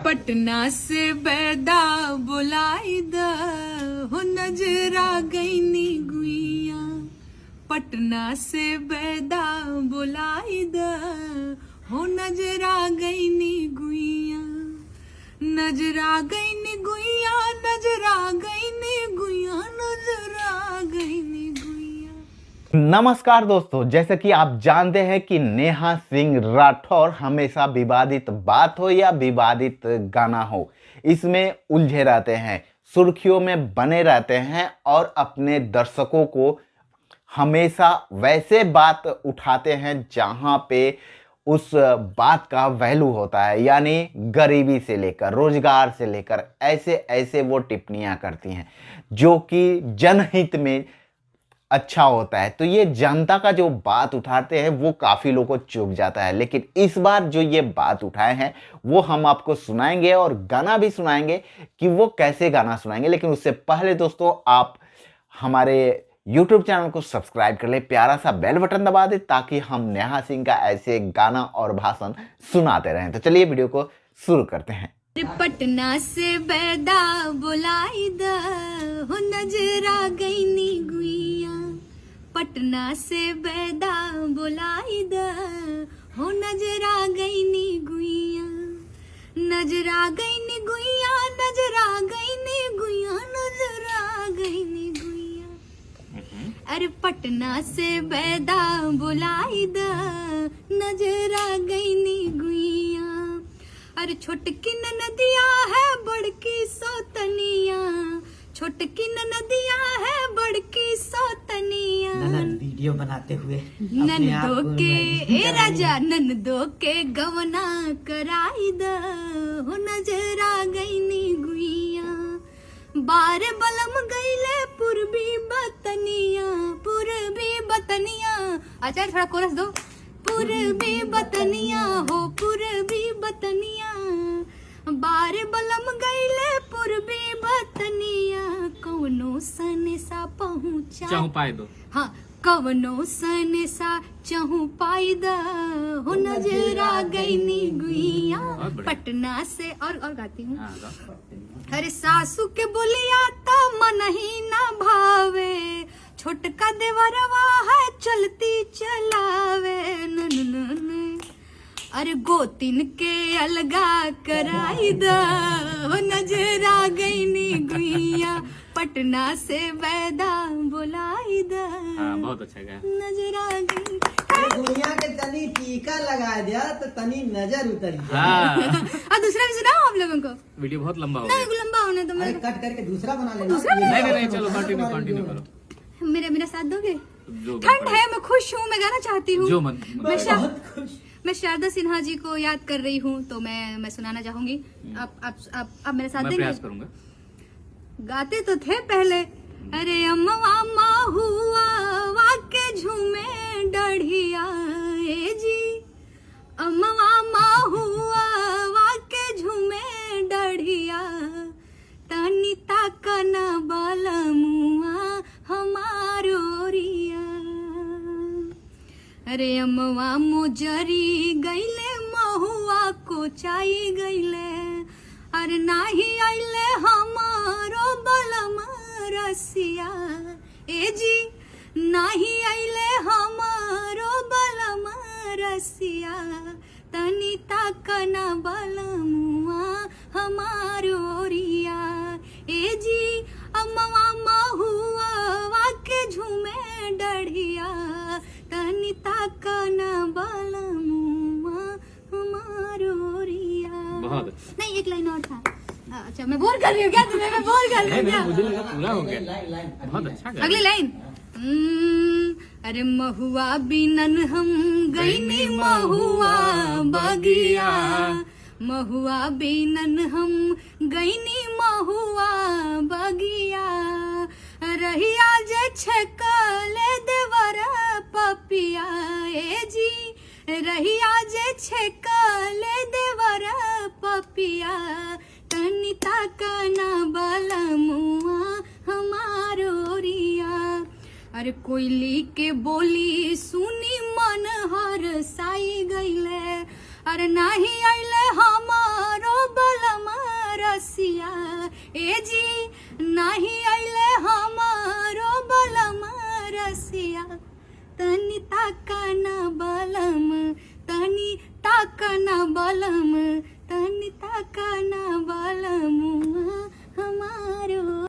पटना से बैदा बुलाई द हो नजरा गईनी गुइया। पटना से बैदा बुलाई द हो नजरा गईनी गुइया। नजरा गईनी गुइया, नजरा गईनी गुइया, नजरा गईनी गुइया। नमस्कार दोस्तों, जैसे कि आप जानते हैं कि नेहा सिंह राठौर हमेशा विवादित बात हो या विवादित गाना हो, इसमें उलझे रहते हैं, सुर्खियों में बने रहते हैं और अपने दर्शकों को हमेशा वैसे बात उठाते हैं जहां पे उस बात का वैल्यू होता है, यानी गरीबी से लेकर रोजगार से लेकर ऐसे ऐसे वो टिप्पणियां करती हैं जो कि जनहित में अच्छा होता है। तो ये जनता का जो बात उठाते हैं वो काफ़ी लोगों को चुभ जाता है, लेकिन इस बार जो ये बात उठाए हैं वो हम आपको सुनाएंगे और गाना भी सुनाएंगे कि वो कैसे गाना सुनाएंगे। लेकिन उससे पहले दोस्तों, आप हमारे YouTube चैनल को सब्सक्राइब कर ले, प्यारा सा बेल बटन दबा दे ताकि हम नेहा सिंह का ऐसे गाना और भाषण सुनाते रहें। तो चलिए वीडियो को शुरू करते हैं। पटना से बैदा बुलाई द हो नजरा गईनी गुइया। पटना से बैदा बुलाई द हो नजरा गईनी गुइया। नजरा गईनी गुइया, नजरा गईनी गुइया, नजरा गईनी गुइया। अरे पटना से बैदा बुलाई द नजरा गईनी गुइया। अरे छोटकी नदिया है बड़की सौतनिया, छोटकी नदिया है बड़की सौतनिया। वीडियो बनाते हुए नंदो के ए राजा नंदो के गवना कराई द हो नजरा गईनी गुइया। बार बलम गईले पूर्वी बतनिया, पूर्वी बतनिया। अच्छा थोड़ा कोरस दो। पूर्वी बतनिया हो पूर्वी बतनिया। बार बलम गईले पूर्वी बतनिया। कवनो सने सा पहुंचा चाहूं पाए दो। हाँ, कवनो सने सा चाहूं पाई द हो नजरा गईनी गुइया। पटना से और गाती हूँ। अरे सासू के बोलिया तो मन ही ना भावे, छोटका देवरवा है चलती चलावे। न अरे गोतिन के अलगा कराई द हो नजरा गईनी गुइया। पटना से बैदा बुलाई द बहुत अच्छा गया। नजरा गई दुनिया के तनी टीका लगा दिया तो तनी नजर उतर गया। और दूसरा भी सुनाओ आप लोगों को। वीडियो बहुत लंबा हो नहीं लंबा होने तो अरे कट करके दूसरा बना लेना। दूसरा नहीं, चलो कंटिन्यू करो। मेरा साथ दोगे? जो ठंड है, मैं खुश हूँ, मैं गाना चाहती हूँ। जो मन मैं शारदा सिन्हा जी को याद कर रही हूँ तो मैं सुनाना चाहूंगी। आप मेरे साथ मैं देंगे? प्रयास करूंगा। गाते तो थे पहले। अरे अम्मा हुआ वाके झूमे डढ़िया ए जी। अम्मा हुआ वाके झूमे डढ़िया। तनिता कना बलमुआ हमारो रिया। अरे अम्मा मोजरी गईले महुआ को चाई गईले। अरे नाही आइले हमारो बलम रसिया ए जी। नाही आइले हमारो बलम रसिया। तनिता कना बलमुआ हमारो रिया ए जी। अम्मा हुआ वाके झूमे डढ़िया। तनिता कना बलमुआ हमारो रिया। बहुत नहीं, एक लाइन और था। अच्छा, मैं बोल कर रही हूँ क्या तुम्हें? मैं बोल कर रही हूँ क्या? मुझे लगा पूरा हो गया। बहुत अच्छा गया। अगली लाइन। अरे महुआ बिनन हम गईनी महुआ बगिया। महुआ बिनन हम गईनी महुआ बगिया। रहिया जे छकले देवर पपिया ए जी। रहिया जे छकले देवर पपिया। तनिता कना बलमुआ हमारो रिया। अरे कोयली के बोली सुनी मन हर साई गईले। अरे नाही आइले हमारो बल ए जी नहीं आइले हमारो बलम रसिया तनी ताका न बलम तनी ताका न बलम